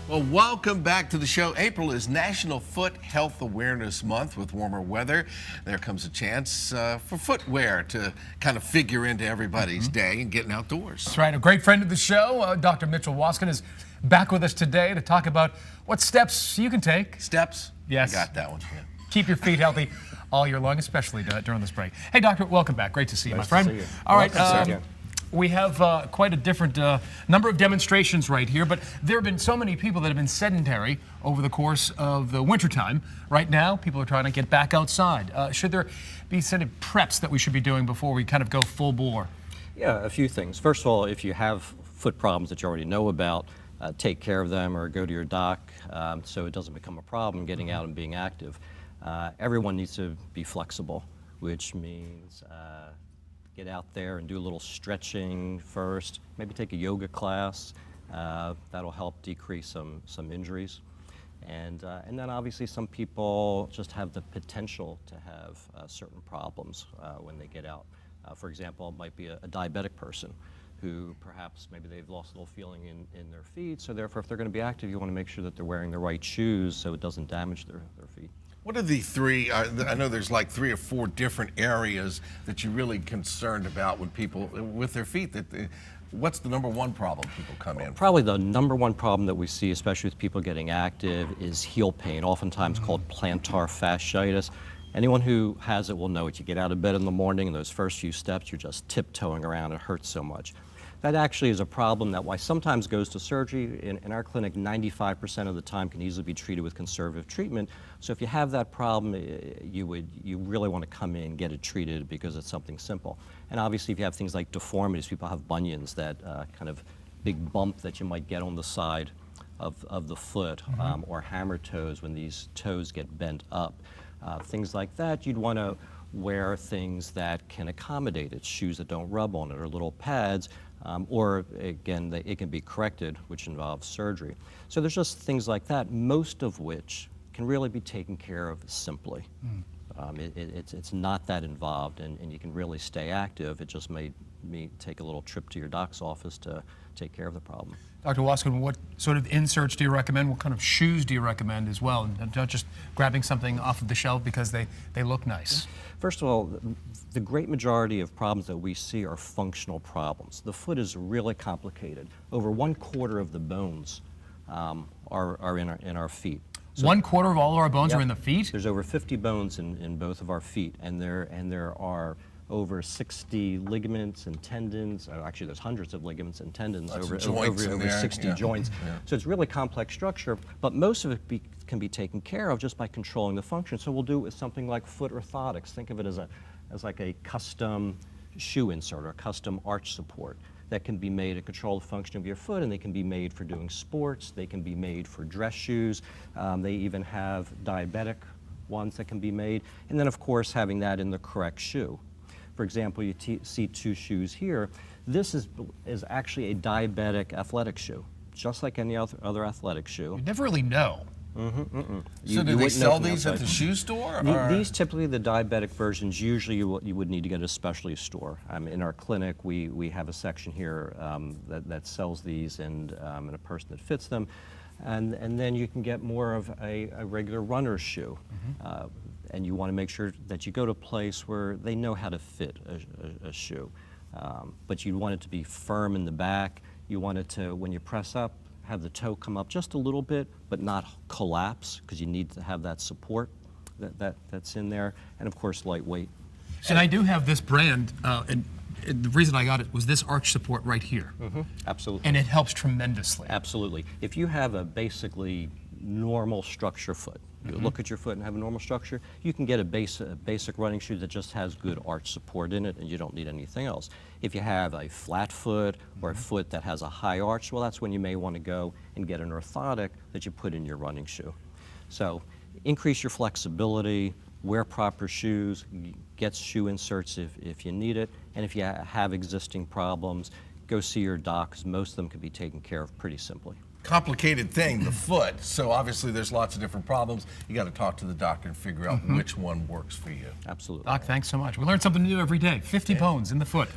Well, welcome back to the show. April is National Foot Health Awareness Month. With warmer weather, there comes a chance for footwear to kind of figure into everybody's day and getting outdoors. That's right. A great friend of the show, Dr. Mitchell Waskin, is back with us today to talk about what steps you can take. Steps? Yes. I got that one. Yeah. Keep your feet healthy all year long, especially during this break. Hey, Doctor, welcome back. Great to see you, Nice my friend. to see you. All right. Welcome, we have quite a different number of demonstrations right here, but there have been so many people that have been sedentary over the course of the wintertime. Right now, people are trying to get back outside. Should there be some preps that we should be doing before we kind of go full bore? Yeah, a few things. First of all, if you have foot problems that you already know about, take care of them or go to your doc so it doesn't become a problem getting out and being active. Everyone needs to be flexible, which means get out there and do a little stretching first, maybe take a yoga class. That'll help decrease some injuries. And then obviously some people just have the potential to have certain problems when they get out. For example, it might be a diabetic person who perhaps maybe they've lost a little feeling in their feet, so therefore if they're going to be active, you want to make sure that they're wearing the right shoes so it doesn't damage their feet. What are the three, I know there's like 3 or 4 different areas that you're really concerned about when people, with their feet, what's the number one problem people come in? Probably the number one problem that we see, especially with people getting active, is heel pain, oftentimes called plantar fasciitis. Anyone who has it will know it. You get out of bed in the morning and those first few steps, you're just tiptoeing around, it hurts so much. That actually is a problem that sometimes goes to surgery. In our clinic, 95% of the time can easily be treated with conservative treatment. So if you have that problem, you really want to come in and get it treated because it's something simple. And obviously if you have things like deformities, people have bunions, that kind of big bump that you might get on the side of the foot, or hammer toes when these toes get bent up. Things like that, you'd want to wear things that can accommodate it, shoes that don't rub on it, or little pads. Or again, it can be corrected, which involves surgery. So there's just things like that, most of which can really be taken care of simply. It's not that involved, and you can really stay active. It just may take a little trip to your doc's office to take care of the problem. Dr. Waskin, what sort of inserts do you recommend? What kind of shoes do you recommend as well? And not just grabbing something off of the shelf because they look nice. First of all, the great majority of problems that we see are functional problems. The foot is really complicated. Over 1/4 of the bones are in our feet. So 1/4 of all our bones are in the feet? There's over 50 bones in both of our feet, and there are over 60 ligaments and tendons. Actually, there's hundreds of ligaments and tendons, over 60 joints. Yeah. So it's really complex structure, but most of it can be taken care of just by controlling the function. So we'll do it with something like foot orthotics. Think of it as like a custom shoe insert or a custom arch support that can be made to control the function of your foot, and they can be made for doing sports. They can be made for dress shoes. They even have diabetic ones that can be made. And then, of course, having that in the correct shoe. For example, you see 2 shoes here. This is actually a diabetic athletic shoe, just like any other athletic shoe. You never really know. So do they sell these at the shoe store? These typically, the diabetic versions, usually you would need to get at a specialty store. In our clinic, we have a section here that sells these and a person that fits them. And then you can get more of a regular runner's shoe. And you want to make sure that you go to a place where they know how to fit a shoe. But you want it to be firm in the back. You want it to, when you press up, have the toe come up just a little bit, but not collapse, because you need to have that support that's in there. And of course, lightweight. And I do have this brand, and the reason I got it was this arch support right here. Absolutely. And it helps tremendously. Absolutely. If you have a basically normal structure foot, you look at your foot and have a normal structure, you can get a basic running shoe that just has good arch support in it, and you don't need anything else. If you have a flat foot or a foot that has a high arch, well, that's when you may want to go and get an orthotic that you put in your running shoe. So increase your flexibility, wear proper shoes, get shoe inserts if you need it, and if you have existing problems, go see your doc, because most of them can be taken care of pretty simply. Complicated thing, the foot. So obviously there's lots of different problems. You got to talk to the doctor and figure out which one works for you. Absolutely. Doc, thanks so much. We learn something new every day. 50 bones in the foot.